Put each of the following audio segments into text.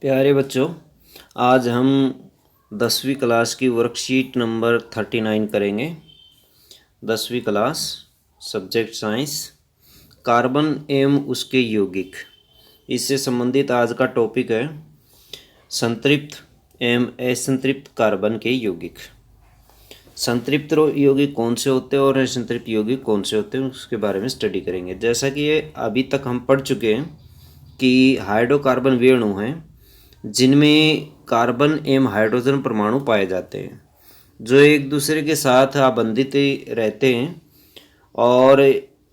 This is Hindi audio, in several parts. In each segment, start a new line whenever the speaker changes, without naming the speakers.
प्यारे बच्चों, आज हम 10वीं क्लास की वर्कशीट नंबर 39 करेंगे। 10वीं क्लास, सब्जेक्ट साइंस, कार्बन एवं उसके यौगिक। इससे संबंधित आज का टॉपिक है संतृप्त एवं असंतृप्त कार्बन के यौगिक। संतृप्त यौगिक कौन से होते हैं और असंतृप्त यौगिक कौन से होते हैं, उसके बारे में स्टडी करेंगे। जैसा कि ये अभी तक हम पढ़ चुके हैं कि हाइड्रोकार्बन वे अणु हैं जिनमें कार्बन एवं हाइड्रोजन परमाणु पाए जाते हैं, जो एक दूसरे के साथ आबंधित रहते हैं और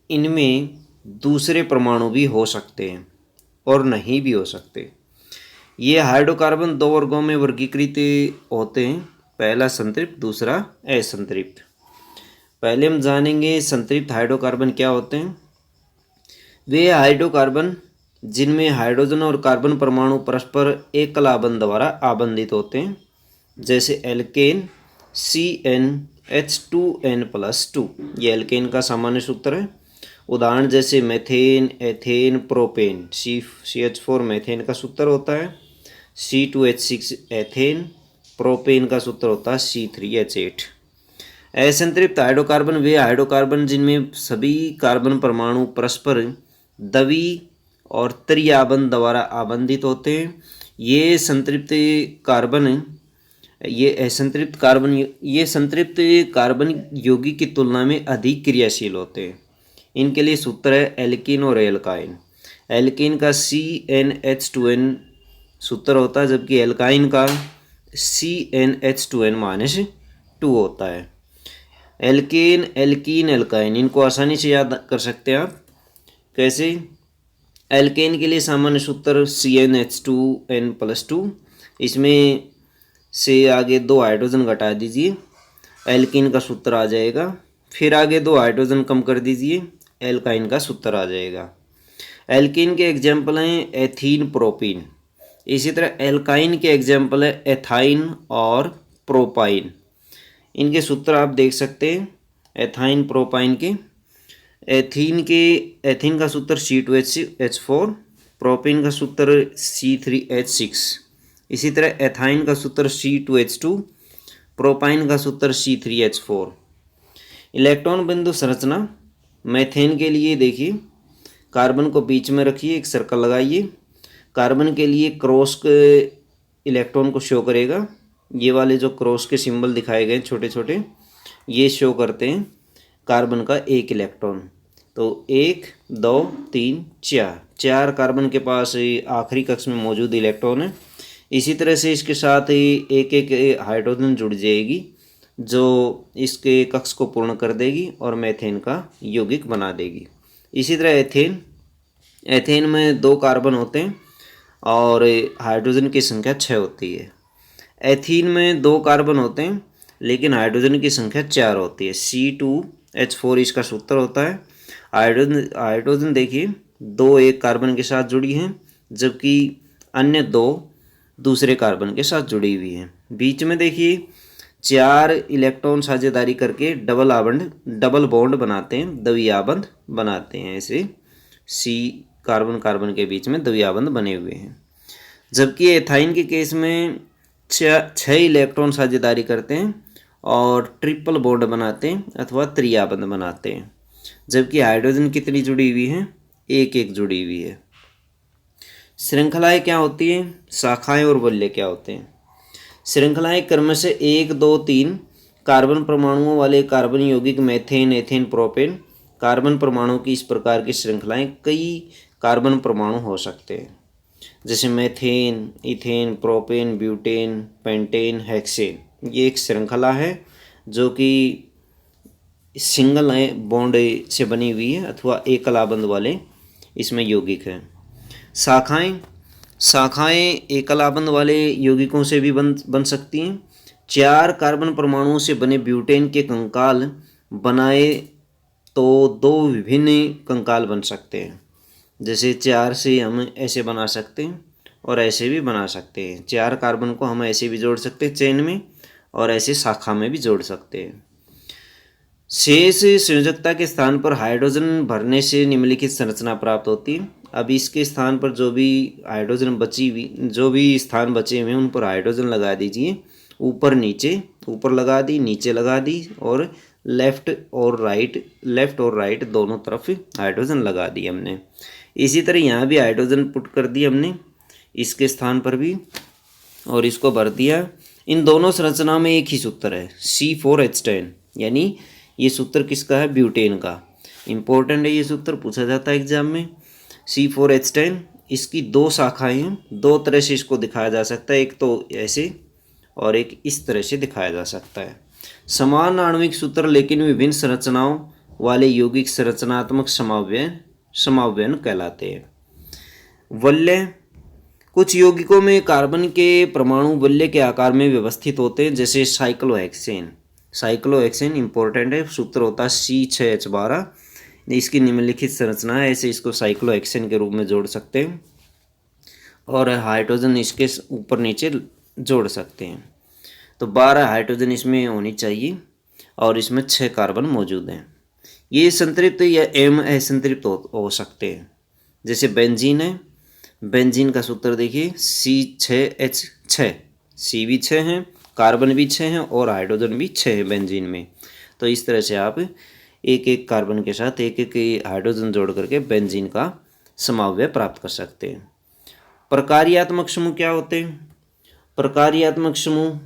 इनमें दूसरे परमाणु भी हो सकते हैं और नहीं भी हो सकते। ये हाइड्रोकार्बन दो वर्गों में वर्गीकृत होते हैं, पहला संतृप्त, दूसरा असंतृप्त। पहले हम जानेंगे संतृप्त हाइड्रोकार्बन क्या होते हैं। वे हाइड्रोकार्बन जिनमें हाइड्रोजन और कार्बन परमाणु परस्पर एकल आबंध द्वारा आबंधित होते हैं, जैसे एल्केन CnH2n+2। ये एल्केन का सामान्य सूत्र है। उदाहरण जैसे methane, ethane, propane. CH4 methane का सूत्र होता है, C2H6 एथेन, प्रोपेन का सूत्र होता है C3H8। असंतृप्त हाइड्रोकार्बन वे हाइड्रोकार्बन जिनमें सभी कार्बन परमाणु परस्पर द्वि और त्रिआबंध द्वारा आबंधित होते हैं। ये संतृप्त कार्बन यौगिक की तुलना में अधिक क्रियाशील होते हैं। इनके लिए सूत्र है एल्कीन और एल्काइन। एल्कीन का CnH2n सूत्र होता है, जबकि एल्काइन का CnH2n-2 होता है। एल्केन, एल्कीन, एल्काइन, इनको आसानी से याद कर सकते हैं आप। कैसे? एल्केन के लिए सामान्य सूत्र CnH2n+2। इसमें से आगे 2 हाइड्रोजन घटा दीजिए, एल्कीन का सूत्र आ जाएगा। फिर आगे 2 हाइड्रोजन कम कर दीजिए, एल्काइन का सूत्र आ जाएगा। एल्कीन के एग्जाम्पल हैं एथीन, प्रोपीन। इसी तरह एल्काइन के एग्जाम्पल है एथाइन और प्रोपाइन। इनके सूत्र आप देख सकते हैं एथाइन प्रोपाइन के। एथीन का सूत्र C2H4, प्रोपेन का सूत्र C3H6। इसी तरह एथाइन का सूत्र C2H2, प्रोपाइन का सूत्र C3H4। इलेक्ट्रॉन बिंदु संरचना मेथेन के लिए देखिए, कार्बन को बीच में रखिए, एक सर्कल लगाइए। कार्बन के लिए क्रॉस के इलेक्ट्रॉन को शो करेगा। ये वाले जो क्रॉस के सिंबल दिखाए गए छोटे छोटे, ये शो करते हैं कार्बन का एक इलेक्ट्रॉन। तो 1, 2, 3, 4 कार्बन के पास आखिरी कक्ष में मौजूद इलेक्ट्रॉन है। इसी तरह से इसके साथ एक एक हाइड्रोजन जुड़ जाएगी जो इसके कक्ष को पूर्ण कर देगी और मेथेन का यौगिक बना देगी। इसी तरह एथेन में 2 कार्बन होते हैं और हाइड्रोजन की संख्या 6 होती है। एथीन में 2 कार्बन होते हैं लेकिन हाइड्रोजन की संख्या 4 होती है। C2H4 इसका सूत्र होता है। हाइड्रोजन देखिए 2 एक कार्बन के साथ जुड़ी हैं, जबकि अन्य 2 दूसरे कार्बन के साथ जुड़ी हुई हैं। बीच में देखिए 4 इलेक्ट्रॉन साझेदारी करके डबल बॉन्ड बनाते हैं, द्विआबंध बनाते हैं। ऐसे कार्बन के बीच में द्विआबंध बने हुए हैं। जबकि एथाइन के केस में 6 इलेक्ट्रॉन साझेदारी करते हैं और ट्रिपल बॉन्ड बनाते हैं अथवा त्रिआबंध बनाते हैं। जबकि हाइड्रोजन कितनी जुड़ी हुई है? एक जुड़ी हुई है। श्रृंखलाएं क्या होती हैं? शाखाएं और वलय क्या होते हैं? श्रृंखलाएं क्रमशः 1, 2, 3 कार्बन परमाणुओं वाले कार्बन यौगिक मेथेन, एथेन, प्रोपेन। कार्बन परमाणु की इस प्रकार की श्रृंखलाएं कई कार्बन परमाणु हो सकते हैं, जैसे methane, ethane, propane, butane, pentane, hexane. ये एक श्रृंखला है जो कि सिंगल बॉन्ड से बनी हुई है अथवा एकल आबंध वाले इसमें यौगिक हैं। शाखाएं एकल आबंध वाले यौगिकों से भी बन सकती हैं। 4 कार्बन परमाणुओं से बने ब्यूटेन के कंकाल बनाए तो 2 विभिन्न कंकाल बन सकते हैं। जैसे 4 से हम ऐसे बना सकते हैं और ऐसे भी बना सकते हैं। 4 कार्बन को हम ऐसे भी जोड़ सकते हैं चेन में और ऐसे शाखा में भी जोड़ सकते हैं। शेष संयोजकता के स्थान पर हाइड्रोजन भरने से निम्नलिखित संरचना प्राप्त होती है। अब इसके स्थान पर जो भी हाइड्रोजन बची हुई, जो भी स्थान बचे हुए हैं उन पर हाइड्रोजन लगा दीजिए। ऊपर नीचे, ऊपर लगा दी, नीचे लगा दी, और लेफ़्ट और राइट दोनों तरफ हाइड्रोजन लगा दी हमने। इसी तरह यहाँ भी हाइड्रोजन पुट कर दी हमने इसके स्थान पर भी, और इसको भर दिया। इन दोनों संरचनाओं में एक ही सूत्र है, C4H10, यानी ये सूत्र किसका है? ब्यूटेन का। इम्पोर्टेंट है ये सूत्र, पूछा जाता है एग्जाम में। C4H10, इसकी दो शाखाएं हैं, दो तरह से इसको दिखाया जा सकता है, एक तो ऐसे और एक इस तरह से दिखाया जा सकता है। समान आणविक सूत्र लेकिन विभिन्न संरचनाओं वाले यौगिक संरचनात्मक समावयन कहलाते हैं। वलय, कुछ यौगिकों में कार्बन के परमाणु वलय के आकार में व्यवस्थित होते हैं, जैसे साइक्लोहेक्सेन इंपॉर्टेंट है, सूत्र होता है C6H12। इसकी निम्नलिखित संरचना है, ऐसे इसको साइक्लोहेक्सेन के रूप में जोड़ सकते हैं, और हाइड्रोजन इसके ऊपर नीचे जोड़ सकते हैं। तो 12 हाइड्रोजन इसमें होनी चाहिए, और इसमें 6 कार्बन मौजूद हैं। ये संतृप्त या असंतृप्त हो सकते हैं। जैसे बेंजीन है, बेंजीन का सूत्र देखिए C6H6, C भी 6 हैं, कार्बन भी 6 हैं, और हाइड्रोजन भी 6 है बेंजीन में। तो इस तरह से आप एक एक कार्बन के साथ एक एक हाइड्रोजन जोड़ करके बेंजीन का समवाय प्राप्त कर सकते हैं। प्रकार्यात्मक समूह क्या होते हैं? प्रकार्यात्मक समूह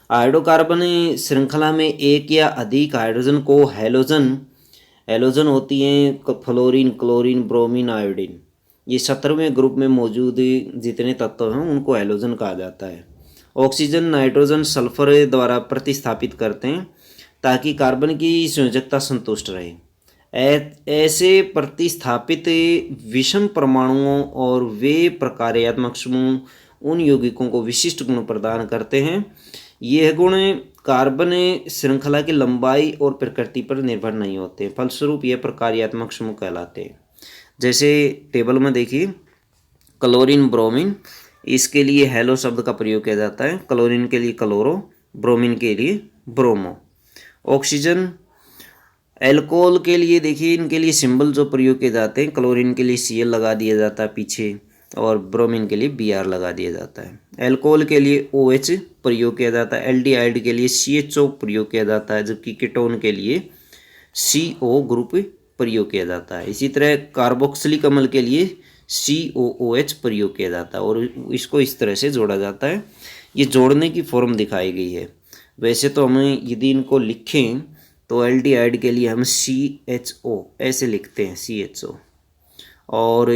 हाइड्रोकार्बन श्रृंखला में एक या अधिक हाइड्रोजन को हैलोजन होती हैं, फ्लोरीन, क्लोरीन, ब्रोमीन, आयोडीन, ये 17वें ग्रुप में मौजूद जितने तत्व हैं उनको हैलोजन कहा जाता है। ऑक्सीजन, नाइट्रोजन, सल्फर द्वारा प्रतिस्थापित करते हैं ताकि कार्बन की संयोजकता संतुष्ट रहे। ऐसे प्रतिस्थापित विषम परमाणुओं और वे प्रकार्यात्मक समूह उन यौगिकों को विशिष्ट गुण प्रदान करते हैं। यह गुण कार्बन श्रृंखला की लंबाई और प्रकृति पर निर्भर नहीं होते, फलस्वरूप ये प्रकार्यात्मक समूह कहलाते हैं। जैसे टेबल में देखिए, क्लोरीन, ब्रोमीन, इसके लिए हेलो शब्द का प्रयोग किया जाता है। क्लोरीन के लिए क्लोरो, ब्रोमीन के लिए ब्रोमो। ऑक्सीजन, एल्कोहल के लिए देखिए, इनके लिए सिंबल जो प्रयोग किए जाते हैं, क्लोरीन के लिए Cl लगा दिया जाता है पीछे, और ब्रोमीन के लिए Br लगा दिया जाता है। एल्कोहल के लिए OH प्रयोग किया जाता है, एल्डिहाइड के लिए CHO प्रयोग किया जाता है, जबकि कीटोन के लिए CO ग्रुप प्रयोग किया जाता है। इसी तरह कार्बोक्सिलिक अम्ल के लिए COOH प्रयोग किया जाता है, और इसको इस तरह से जोड़ा जाता है। ये जोड़ने की फॉर्म दिखाई गई है। वैसे तो हमें यदि इनको लिखें तो एल्डिहाइड के लिए हम CHO ऐसे लिखते हैं, CHO, और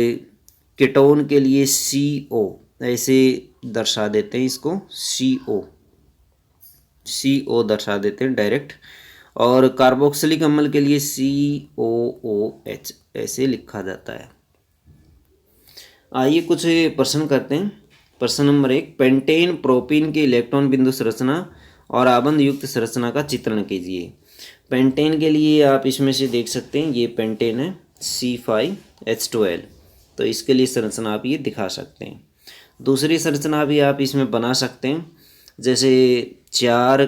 कीटोन के लिए CO ऐसे दर्शा देते हैं, इसको CO दर्शा देते हैं डायरेक्ट, और कार्बोक्सिलिक अम्ल के लिए COOH ऐसे लिखा जाता है। आइए कुछ प्रश्न करते हैं। प्रश्न नंबर 1, पेंटेन प्रोपीन की इलेक्ट्रॉन बिंदु संरचना और आबंध युक्त संरचना का चित्रण कीजिए। पेंटेन के लिए आप इसमें से देख सकते हैं, ये पेंटेन है C5H12, तो इसके लिए संरचना आप ये दिखा सकते हैं। दूसरी संरचना भी आप इसमें बना सकते हैं, जैसे 4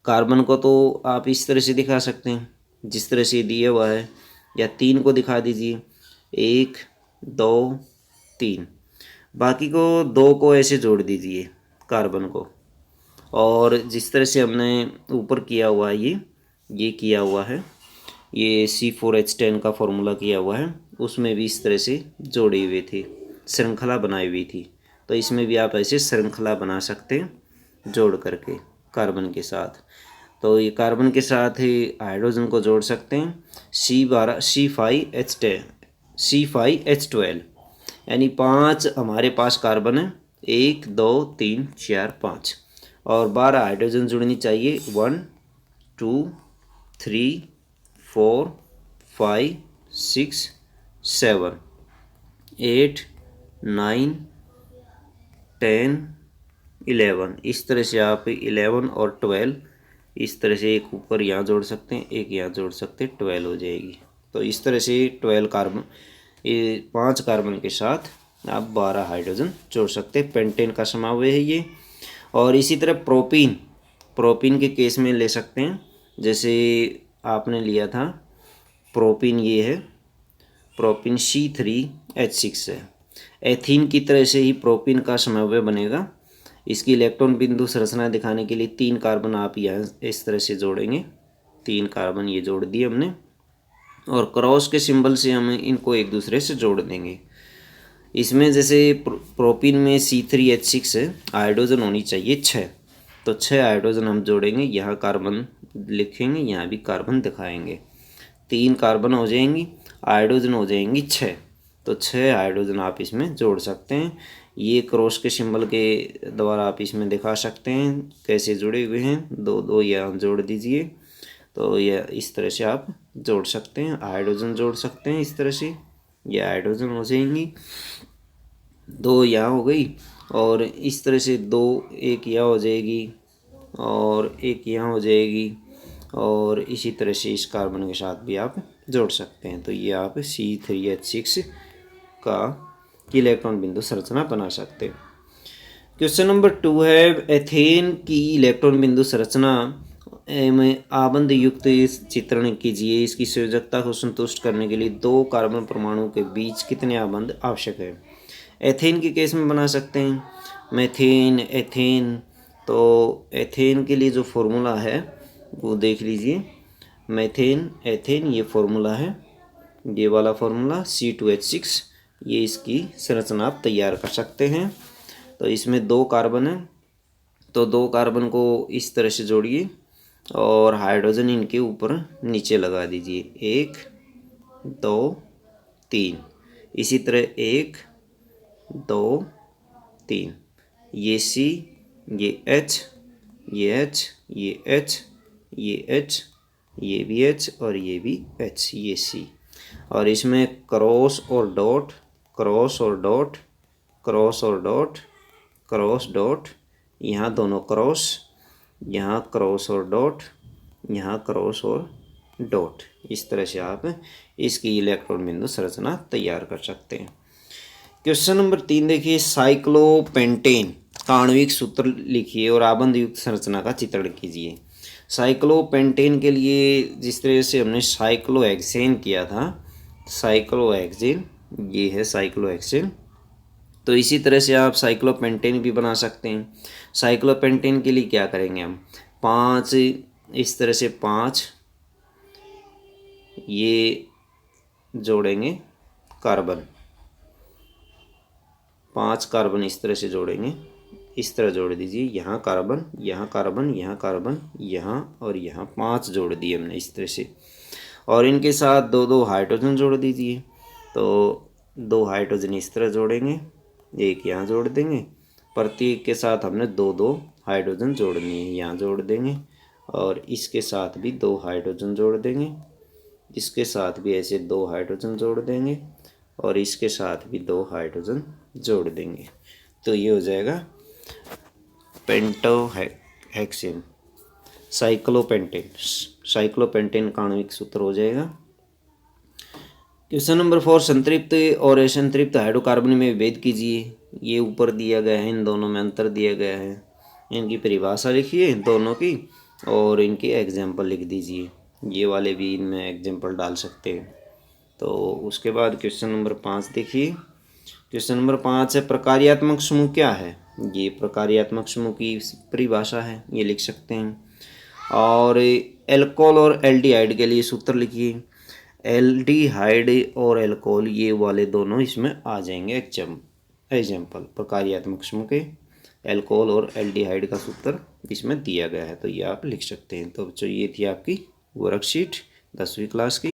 कार्बन को तो आप इस तरह से दिखा सकते हैं जिस तरह से दिया हुआ है, या 3 को दिखा दीजिए, 1 2 3, बाकी को 2 को ऐसे जोड़ दीजिए कार्बन को, और जिस तरह से हमने ऊपर किया हुआ है ये किया हुआ है, ये C4H10 का फॉर्मूला किया हुआ है, उसमें भी इस तरह से जोड़ी हुई थी, श्रृंखला बनाई हुई थी। तो इसमें भी आप ऐसे श्रृंखला बना सकते हैं जोड़ करके कार्बन के साथ। तो ये कार्बन के साथ ही हाइड्रोजन को जोड़ सकते हैं, C5H12, यानी 5 हमारे पास कार्बन है, 1 2 3 4 5, और 12 हाइड्रोजन जुड़नी चाहिए, 1 2 3 4 5 6 7 8 9 10 11, इस तरह से आप 11 और 12 इस तरह से एक ऊपर यहाँ जोड़ सकते हैं, एक यहाँ जोड़ सकते हैं, 12 हो जाएगी। तो इस तरह से 12 कार्बन, ये 5 कार्बन के साथ आप 12 हाइड्रोजन जोड़ सकते हैं। पेंटेन का समावेश है ये। और इसी तरह प्रोपीन के केस में ले सकते हैं, जैसे आपने लिया था प्रोपीन, ये है प्रोपिन C3H6 है। एथीन की तरह से ही प्रोपिन का समन्वय बनेगा। इसकी इलेक्ट्रॉन बिंदु संरचना दिखाने के लिए 3 कार्बन आप यहाँ इस तरह से जोड़ेंगे। 3 कार्बन ये जोड़ दिए हमने, और क्रॉस के सिंबल से हम इनको एक दूसरे से जोड़ देंगे। इसमें जैसे प्रोपिन में C3H6 है, हाइड्रोजन होनी चाहिए 6, तो 6 हाइड्रोजन हम जोड़ेंगे। यहाँ कार्बन लिखेंगे, यहाँ भी कार्बन दिखाएंगे। 3 कार्बन हो जाएंगी, हाइड्रोजन हो जाएंगी 6, तो 6 हाइड्रोजन आप इसमें जोड़ सकते हैं। ये क्रॉस के सिंबल के द्वारा आप इसमें दिखा सकते हैं कैसे जुड़े हुए हैं। 2 यहाँ जोड़ दीजिए, तो यह इस तरह से आप जोड़ सकते हैं। हाइड्रोजन जोड़ सकते हैं इस तरह से, ये हाइड्रोजन हो जाएंगी। 2 यहाँ हो गई, और इस तरह से 2, एक यहाँ हो जाएगी और एक यहाँ हो जाएगी, और इसी तरह से इस कार्बन के साथ भी आप जोड़ सकते हैं। तो ये आप C3H6 का इलेक्ट्रॉन बिंदु संरचना बना सकते हैं। क्वेश्चन नंबर 2 है, एथेन की इलेक्ट्रॉन बिंदु संरचना में आबंध युक्त चित्रण कीजिए। इसकी संयोजकता को संतुष्ट करने के लिए 2 कार्बन परमाणु के बीच कितने आबंध आवश्यक है। एथेन के केस में बना सकते हैं मेथेन, एथेन। तो एथेन के लिए जो फॉर्मूला है वो देख लीजिए, मेथेन, एथेन, ये फॉर्मूला है, ये वाला फॉर्मूला C2H6। ये इसकी संरचना आप तैयार कर सकते हैं। तो इसमें 2 कार्बन है, तो 2 कार्बन को इस तरह से जोड़िए और हाइड्रोजन इनके ऊपर नीचे लगा दीजिए। 1 2 3, इसी तरह 1 2 3, ये C, ये H, ये H, ये H, ये H, ये भी H और ये भी H, ये C। और इसमें क्रॉस और डॉट, क्रॉस और डॉट, क्रॉस और डॉट, क्रॉस डॉट, यहाँ दोनों क्रॉस, यहाँ क्रॉस और डॉट, यहाँ क्रॉस और डॉट। इस तरह से आप इसकी इलेक्ट्रॉन बिंदु संरचना तैयार कर सकते हैं। क्वेश्चन नंबर 3 देखिए, साइक्लोपेंटेन का आणविक सूत्र लिखिए और आबंध युक्त संरचना का चित्रण कीजिए। साइक्लोपेंटेन के लिए जिस तरह से हमने साइक्लोहेक्सेन किया था, साइक्लोहेक्सेन, ये है साइक्लोहेक्सेन, तो इसी तरह से आप साइक्लोपेंटेन भी बना सकते हैं। साइक्लोपेंटेन के लिए क्या करेंगे हम, 5 इस तरह से 5 ये जोड़ेंगे कार्बन, 5 कार्बन इस तरह से जोड़ेंगे, इस तरह जोड़ दीजिए। यहाँ कार्बन, यहाँ कार्बन, यहाँ कार्बन, यहाँ और यहाँ 5 जोड़ दिए हमने इस तरह से, और इनके साथ 2 हाइड्रोजन जोड़ दीजिए। तो 2 हाइड्रोजन इस तरह जोड़ेंगे, एक यहाँ जोड़ देंगे, प्रत्येक के साथ हमने 2 हाइड्रोजन जोड़नी है, यहाँ जोड़ देंगे, और इसके साथ भी 2 हाइड्रोजन जोड़ देंगे, इसके साथ भी ऐसे 2 हाइड्रोजन जोड़ देंगे, और इसके साथ भी 2 हाइड्रोजन जोड़ देंगे। तो ये हो जाएगा पेंटोहेक्सेन, साइक्लोपेंटेन। साइक्लोपेंटेन का आणविक सूत्र हो जाएगा। क्वेश्चन नंबर 4, संतृप्त और असंतृप्त हाइड्रोकार्बन में भेद कीजिए। ये ऊपर दिया गया है, इन दोनों में अंतर दिया गया है। इनकी परिभाषा लिखिए दोनों की, और इनके एग्जाम्पल लिख दीजिए। ये वाले भी इनमें एग्जाम्पल डाल सकते हैं। तो उसके बाद क्वेश्चन नंबर 5 देखिए। क्वेश्चन नंबर 5 है, प्रकार्यात्मक समूह क्या है। ये प्रकार्यात्मक समूह की परिभाषा है, ये लिख सकते हैं। और एल्कोहल और एल्डिहाइड के लिए सूत्र लिखिए। एल्डिहाइड और एल्कोहल ये वाले दोनों इसमें आ जाएंगे एग्जाम्पल प्रकार्यात्मक समूह के। एल्कोहल और एल्डिहाइड का सूत्र इसमें दिया गया है, तो ये आप लिख सकते हैं। तो बच्चों, ये थी आपकी वर्कशीट 10वीं क्लास की।